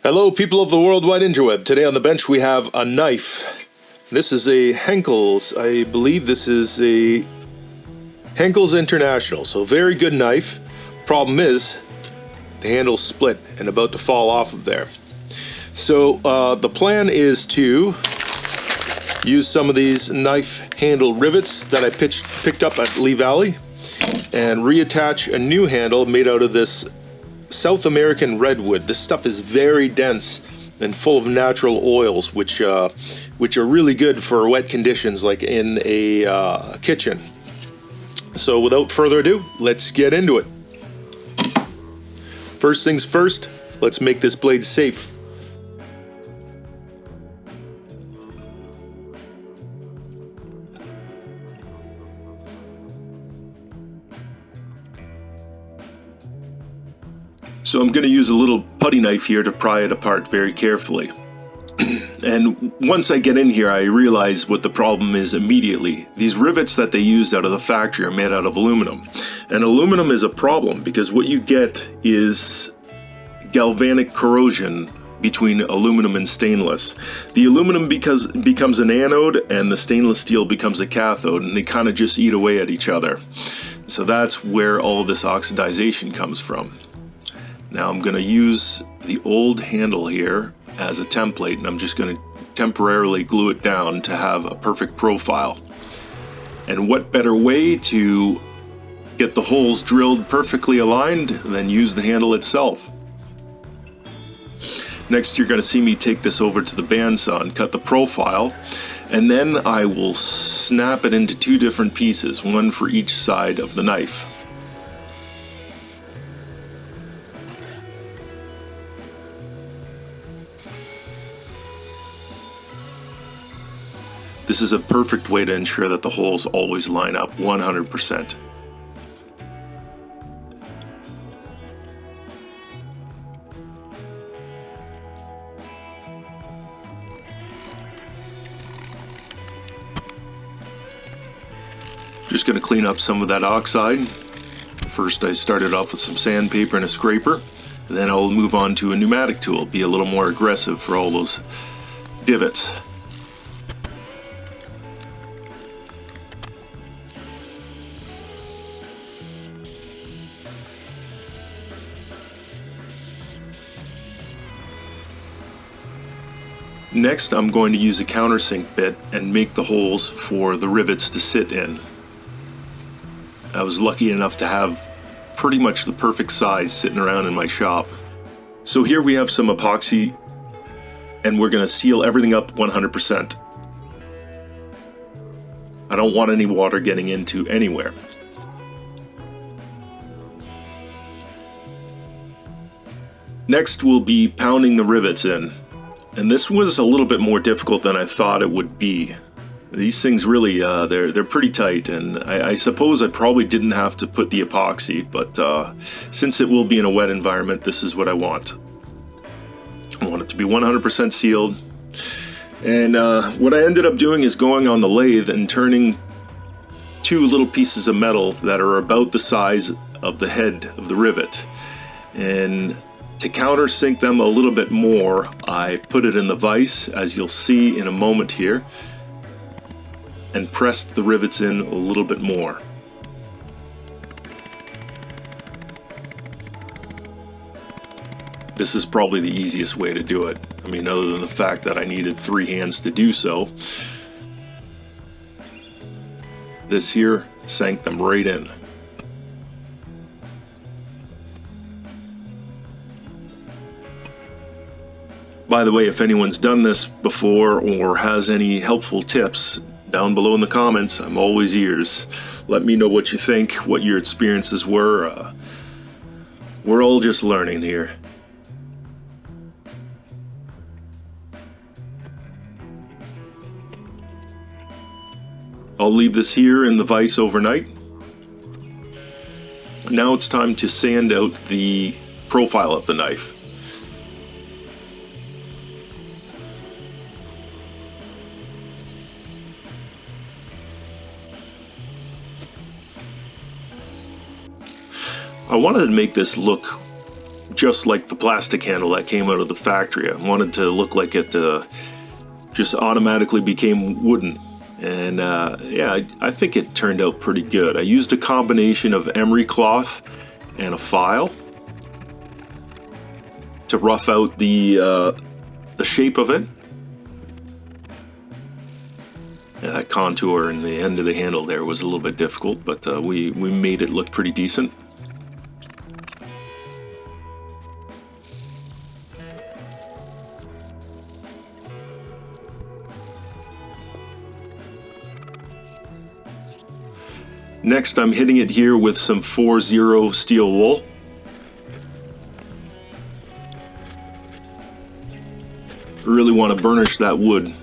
Hello, people of the worldwide interweb. Today on the bench we have a knife. This is a Henckels. I believe this is a Henckels International. So very good knife. Problem is, the handle's split and about to fall off of there. So the plan is to use some of these knife handle rivets that I picked up at Lee Valley and reattach a new handle made out of this South American redwood. This stuff is very dense and full of natural oils, which are really good for wet conditions like in a kitchen. So without further ado, let's get into it. First things first, let's make this blade safe. So I'm going to use a little putty knife here to pry it apart very carefully. And once I get in here, I realize what the problem is immediately. These rivets that they use out of the factory are made out of aluminum. And aluminum is a problem because what you get is galvanic corrosion between aluminum and stainless. The aluminum becomes an anode and the stainless steel becomes a cathode, and they kind of just eat away at each other. So that's where all of this oxidization comes from. Now I'm going to use the old handle here as a template, and I'm just going to temporarily glue it down to have a perfect profile. And what better way to get the holes drilled perfectly aligned than use the handle itself? Next, you're going to see me take this over to the bandsaw and cut the profile, and then I will snap it into two different pieces, one for each side of the knife. This is a perfect way to ensure that the holes always line up 100%. Just going to clean up some of that oxide. First I started off with some sandpaper and a scraper, and then I'll move on to a pneumatic tool, be a little more aggressive for all those divots. Next, I'm going to use a countersink bit and make the holes for the rivets to sit in. I was lucky enough to have pretty much the perfect size sitting around in my shop. So here we have some epoxy, and we're going to seal everything up 100%. I don't want any water getting into anywhere. Next, we'll be pounding the rivets in. And this was a little bit more difficult than I thought it would be. These things really, they're pretty tight, and I suppose I probably didn't have to put the epoxy, but since it will be in a wet environment, this is what I want. I want it to be 100% sealed. And what I ended up doing is going on the lathe and turning two little pieces of metal that are about the size of the head of the rivet. And to countersink them a little bit more, I put it in the vise, as you'll see in a moment here, and pressed the rivets in a little bit more. This is probably the easiest way to do it. I mean, other than the fact that I needed 3 hands to do so. This here sank them right in. By the way, if anyone's done this before or has any helpful tips, down below in the comments, I'm always ears. Let me know what you think, what your experiences were. We're all just learning here. I'll leave this here in the vise overnight. Now it's time to sand out the profile of the knife. I wanted to make this look just like the plastic handle that came out of the factory. I wanted to look like it just automatically became wooden. And yeah, I think it turned out pretty good. I used a combination of emery cloth and a file to rough out the shape of it. Yeah, that contour in the end of the handle there was a little bit difficult, but we made it look pretty decent. Next, I'm hitting it here with some 4-0 steel wool. Really want to burnish that wood.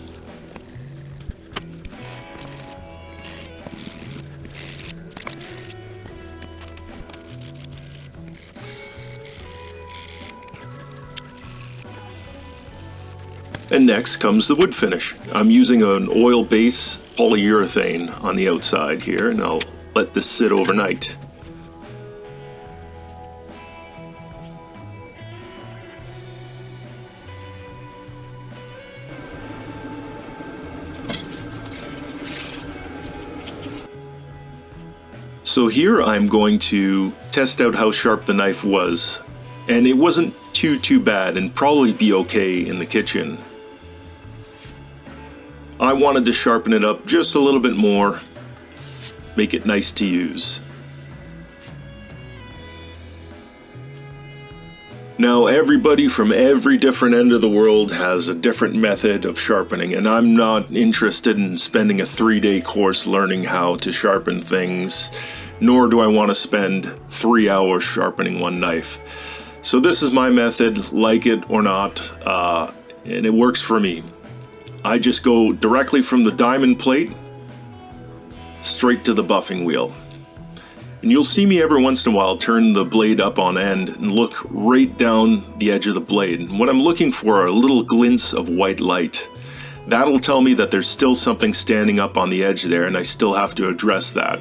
And next comes the wood finish. I'm using an oil base polyurethane on the outside here, and I'll let this sit overnight. So here I'm going to test out how sharp the knife was, and it wasn't too bad and probably be okay in the kitchen. I wanted to sharpen it up just a little bit more, make it nice to use. Now, everybody from every different end of the world has a different method of sharpening, and I'm not interested in spending a 3-day course learning how to sharpen things, nor do I want to spend 3 hours sharpening one knife. So this is my method, like it or not, and it works for me. I just go directly from the diamond plate straight to the buffing wheel. And you'll see me every once in a while turn the blade up on end and look right down the edge of the blade. And what I'm looking for are little glints of white light. That'll tell me that there's still something standing up on the edge there, and I still have to address that.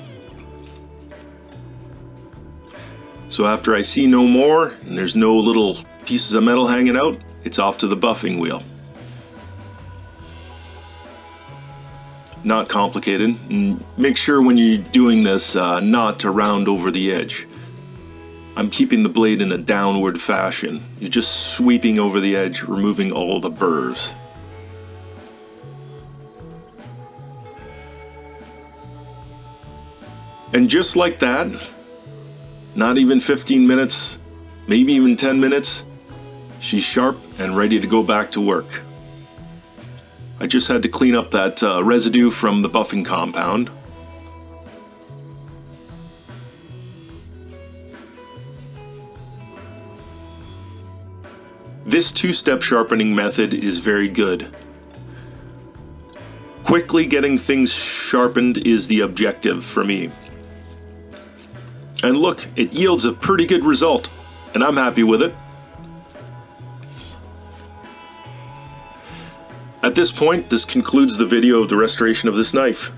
So after I see no more, and there's no little pieces of metal hanging out, it's off to the buffing wheel. Not complicated, and make sure when you're doing this not to round over the edge. I'm keeping the blade in a downward fashion. You're just sweeping over the edge, removing all the burrs. And just like that, not even 15 minutes, maybe even 10 minutes, she's sharp and ready to go back to work. I just had to clean up that residue from the buffing compound. This two-step sharpening method is very good. Quickly getting things sharpened is the objective for me. And look, it yields a pretty good result, and I'm happy with it. At this point, this concludes the video of the restoration of this knife.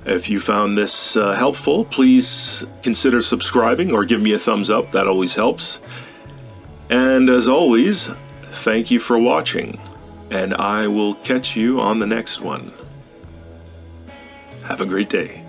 If you found this helpful, please consider subscribing or give me a thumbs up. That always helps. And as always, thank you for watching, and I will catch you on the next one. Have a great day.